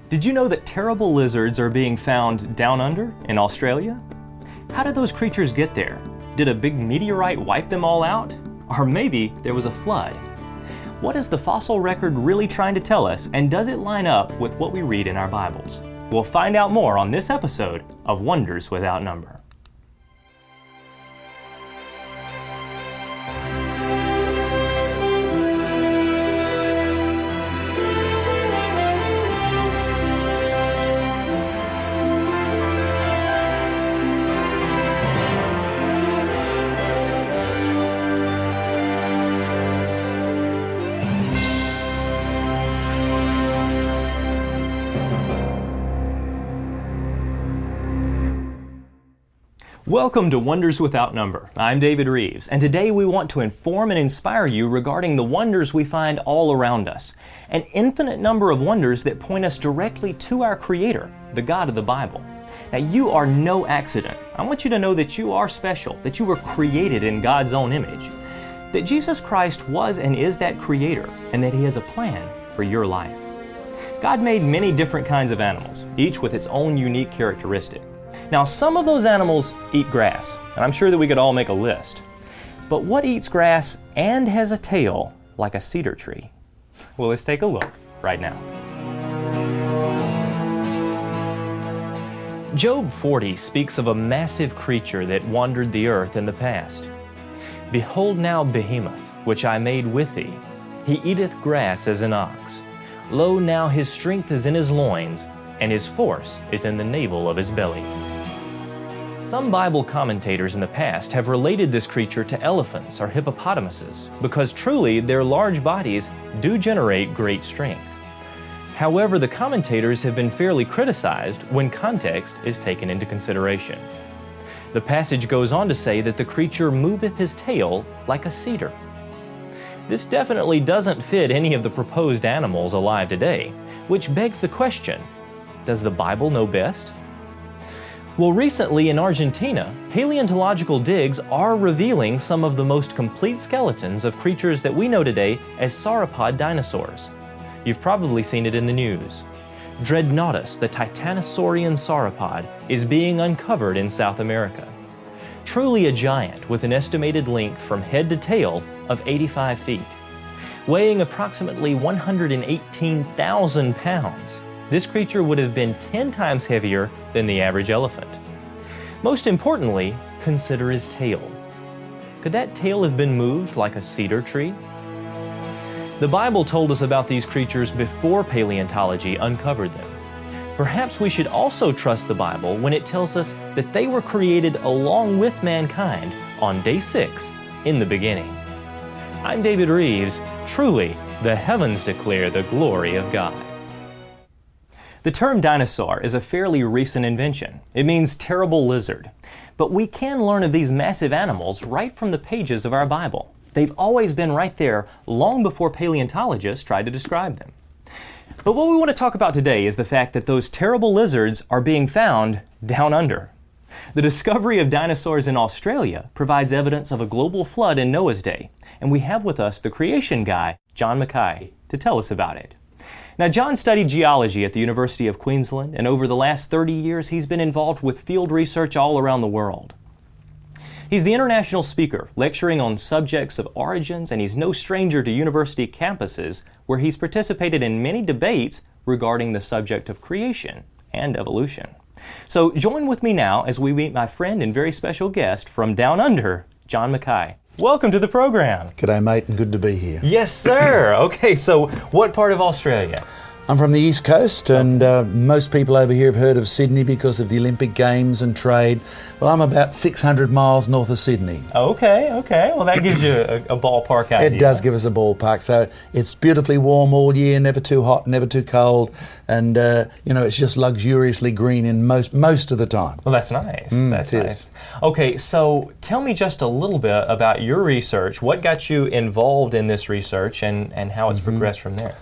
Did you know that terrible lizards are being found down under in Australia? How did those creatures get there? Did a big meteorite wipe them all out? Or maybe there was a flood? What is the fossil record really trying to tell us, and does it line up with what we read in our Bibles? We'll find out more on this episode of Wonders Without Number. Welcome to Wonders Without Number. I'm David Rives, and today we want to inform and inspire you regarding the wonders we find all around us. An infinite number of wonders that point us directly to our Creator, the God of the Bible. Now, you are no accident. I want you to know that you are special, that you were created in God's own image, that Jesus Christ was and is that Creator, and that He has a plan for your life. God made many different kinds of animals, each with its own unique characteristic. Now, some of those animals eat grass, and I'm sure that we could all make a list. But what eats grass and has a tail like a cedar tree? Well, let's take a look right now. Job 40 speaks of a massive creature that wandered the earth in the past. Behold now Behemoth, which I made with thee. He eateth grass as an ox. Lo, now his strength is in his loins, and his force is in the navel of his belly. Some Bible commentators in the past have related this creature to elephants or hippopotamuses because truly their large bodies do generate great strength. However, the commentators have been fairly criticized when context is taken into consideration. The passage goes on to say that the creature moveth his tail like a cedar. This definitely doesn't fit any of the proposed animals alive today, which begs the question, does the Bible know best? Well, recently in Argentina, paleontological digs are revealing some of the most complete skeletons of creatures that we know today as sauropod dinosaurs. You've probably seen it in the news. Dreadnoughtus, the titanosaurian sauropod, is being uncovered in South America. Truly a giant with an estimated length from head to tail of 85 feet. Weighing approximately 118,000 pounds. This creature would have been 10 times heavier than the average elephant. Most importantly, consider his tail. Could that tail have been moved like a cedar tree? The Bible told us about these creatures before paleontology uncovered them. Perhaps we should also trust the Bible when it tells us that they were created along with mankind on day 6 in the beginning. I'm David Rives. Truly, the heavens declare the glory of God. The term dinosaur is a fairly recent invention. It means terrible lizard. But we can learn of these massive animals right from the pages of our Bible. They've always been right there long before paleontologists tried to describe them. But what we want to talk about today is the fact that those terrible lizards are being found down under. The discovery of dinosaurs in Australia provides evidence of a global flood in Noah's day, and we have with us the creation guy, John Mackay, to tell us about it. Now, John studied geology at the University of Queensland, and over the last 30 years, he's been involved with field research all around the world. He's the international speaker, lecturing on subjects of origins, and he's no stranger to university campuses, where he's participated in many debates regarding the subject of creation and evolution. So join with me now as we meet my friend and very special guest from Down Under, John Mackay. Welcome to the program. G'day, mate, and good to be here. Yes, sir. Okay, so what part of Australia? I'm from the East Coast, and most people over here have heard of Sydney because of the Olympic Games and trade. Well, I'm about 600 miles north of Sydney. Okay. Well, that gives you a ballpark idea. It does give us a ballpark. So it's beautifully warm all year, never too hot, never too cold, and it's just luxuriously green in most of the time. Well, that's nice. That's nice. Okay, so tell me just a little bit about your research. What got you involved in this research and how it's progressed from there?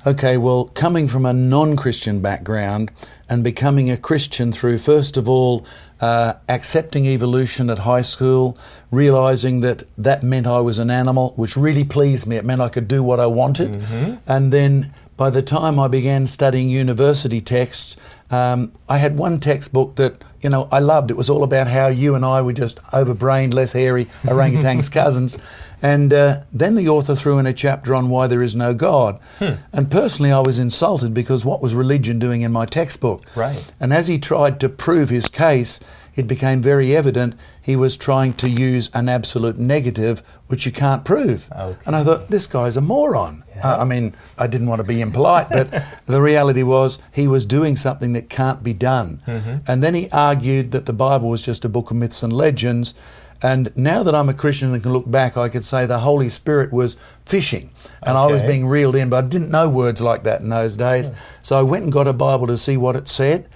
Okay, well, coming from a non-Christian background and becoming a Christian through, first of all, accepting evolution at high school, realising that that meant I was an animal, which really pleased me. It meant I could do what I wanted. Mm-hmm. And then by the time I began studying university texts, I had one textbook that, I loved. It was all about how you and I were just overbrained, less hairy orangutan's cousins. And then the author threw in a chapter on why there is no God. And personally, I was insulted because what was religion doing in my textbook? Right. And as he tried to prove his case, it became very evident he was trying to use an absolute negative, which you can't prove. Okay. And I thought, this guy's a moron. Yeah. I mean, I didn't want to be impolite, but the reality was he was doing something that can't be done. Mm-hmm. And then he argued that the Bible was just a book of myths and legends. And now that I'm a Christian and can look back, I could say the Holy Spirit was fishing and I was being reeled in, but I didn't know words like that in those days. So I went and got a Bible to see what it said.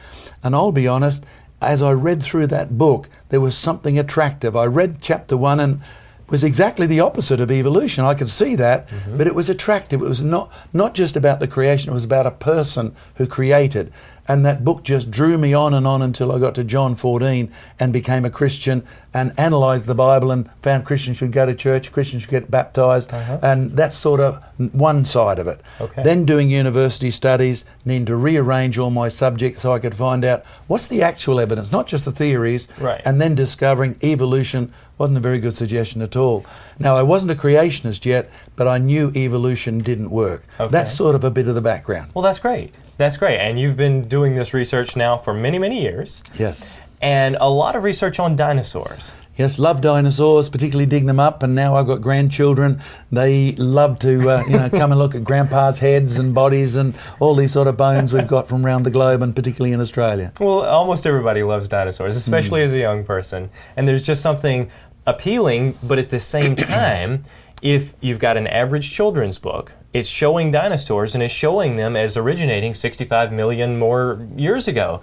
And I'll be honest, as I read through that book, there was something attractive. I read chapter 1 and it was exactly the opposite of evolution. I could see that, but it was attractive. It was not just about the creation, it was about a person who created. And that book just drew me on until I got to John 14 and became a Christian and analysed the Bible and found Christians should go to church, Christians should get baptised, and that's sort of one side of it. Okay. Then doing university studies, needing to rearrange all my subjects so I could find out what's the actual evidence, not just the theories, Right. and then discovering evolution wasn't a very good suggestion at all. Now, I wasn't a creationist yet, but I knew evolution didn't work. Okay. That's sort of a bit of the background. Well, that's great. That's great. And you've been doing this research now for many, many years. Yes. And a lot of research on dinosaurs. Yes, love dinosaurs, particularly dig them up, and now I've got grandchildren. They love to come and look at grandpa's heads and bodies and all these sort of bones we've got from around the globe, and particularly in Australia. Well, almost everybody loves dinosaurs, especially as a young person. And there's just something appealing, but at the same time, if you've got an average children's book, it's showing dinosaurs and it's showing them as originating 65 million more years ago.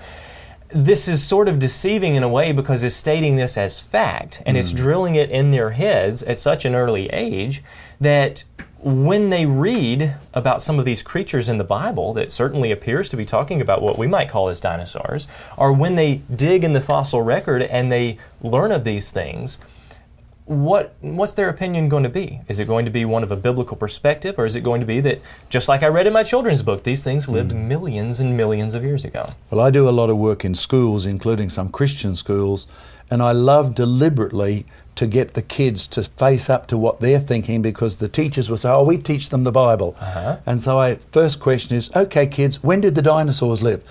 This is sort of deceiving in a way because it's stating this as fact and it's drilling it in their heads at such an early age that when they read about some of these creatures in the Bible that certainly appears to be talking about what we might call as dinosaurs, or when they dig in the fossil record and they learn of these things, what's their opinion going to be? Is it going to be one of a biblical perspective, or is it going to be that, just like I read in my children's book, these things lived millions and millions of years ago? Well, I do a lot of work in schools, including some Christian schools, and I love deliberately to get the kids to face up to what they're thinking, because the teachers will say, oh, we teach them the Bible. And so my first question is, okay, kids, when did the dinosaurs live?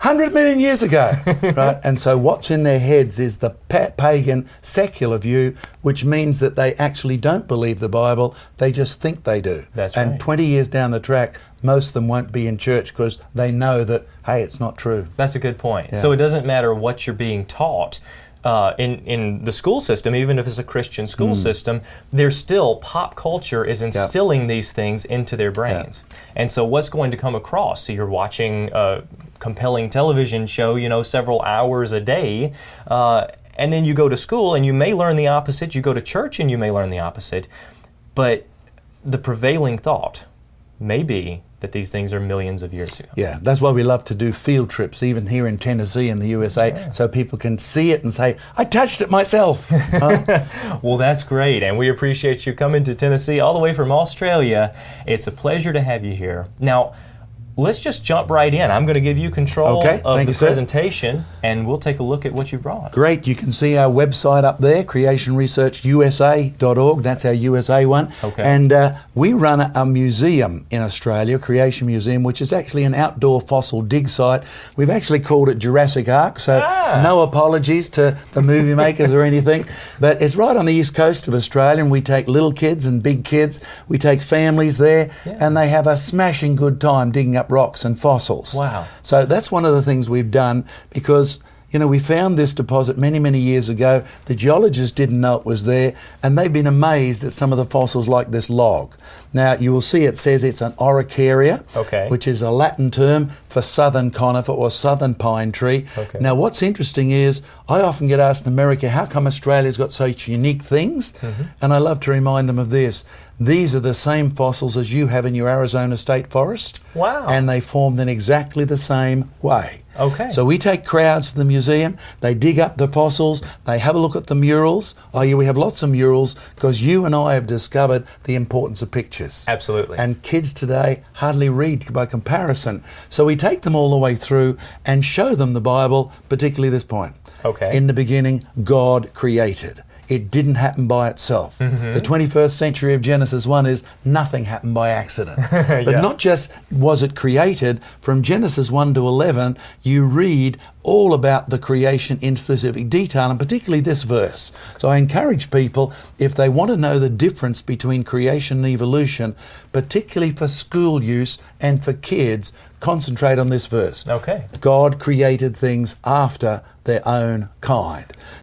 100 million years ago, right? And so what's in their heads is the pagan secular view, which means that they actually don't believe the Bible, they just think they do. That's and right. 20 years down the track, most of them won't be in church because they know that, hey, it's not true. That's a good point. Yeah. So it doesn't matter what you're being taught in the school system, even if it's a Christian school system, there's still pop culture is instilling these things into their brains. And so what's going to come across? So you're watching a compelling television show, several hours a day, and then you go to school and you may learn the opposite. You go to church and you may learn the opposite. But the prevailing thought may be that these things are millions of years ago. Yeah, that's why we love to do field trips, even here in Tennessee in the USA, so people can see it and say, I touched it myself. Well, that's great, and we appreciate you coming to Tennessee all the way from Australia. It's a pleasure to have you here. Now, let's just jump right in. I'm going to give you control of the presentation, and we'll take a look at what you brought. Great. You can see our website up there, creationresearchusa.org. That's our USA one. Okay. And we run a museum in Australia, Creation Museum, which is actually an outdoor fossil dig site. We've actually called it Jurassic Ark, so no apologies to the movie makers or anything. But it's right on the east coast of Australia, and we take little kids and big kids. We take families there, and they have a smashing good time digging up rocks and fossils. Wow. So that's one of the things we've done, because You know, we found this deposit many, many years ago. The geologists didn't know it was there, and they've been amazed at some of the fossils like this log. Now, you will see it says it's an Araucaria, which is a Latin term for southern conifer or southern pine tree. Now, what's interesting is I often get asked in America, how come Australia's got such unique things? And I love to remind them of this. These are the same fossils as you have in your Arizona State Forest. Wow. And they formed in exactly the same way. So we take crowds to the museum, they dig up the fossils, they have a look at the murals. We have lots of murals because you and I have discovered the importance of pictures. Absolutely. And kids today hardly read by comparison. So we take them all the way through and show them the Bible, particularly this point. In the beginning, God created. It didn't happen by itself. The 21st century of Genesis 1 is nothing happened by accident. But not just was it created, from Genesis 1 to 11, you read all about the creation in specific detail, and particularly this verse. So I encourage people, if they want to know the difference between creation and evolution, particularly for school use and for kids, concentrate on this verse. God created things after their own kind.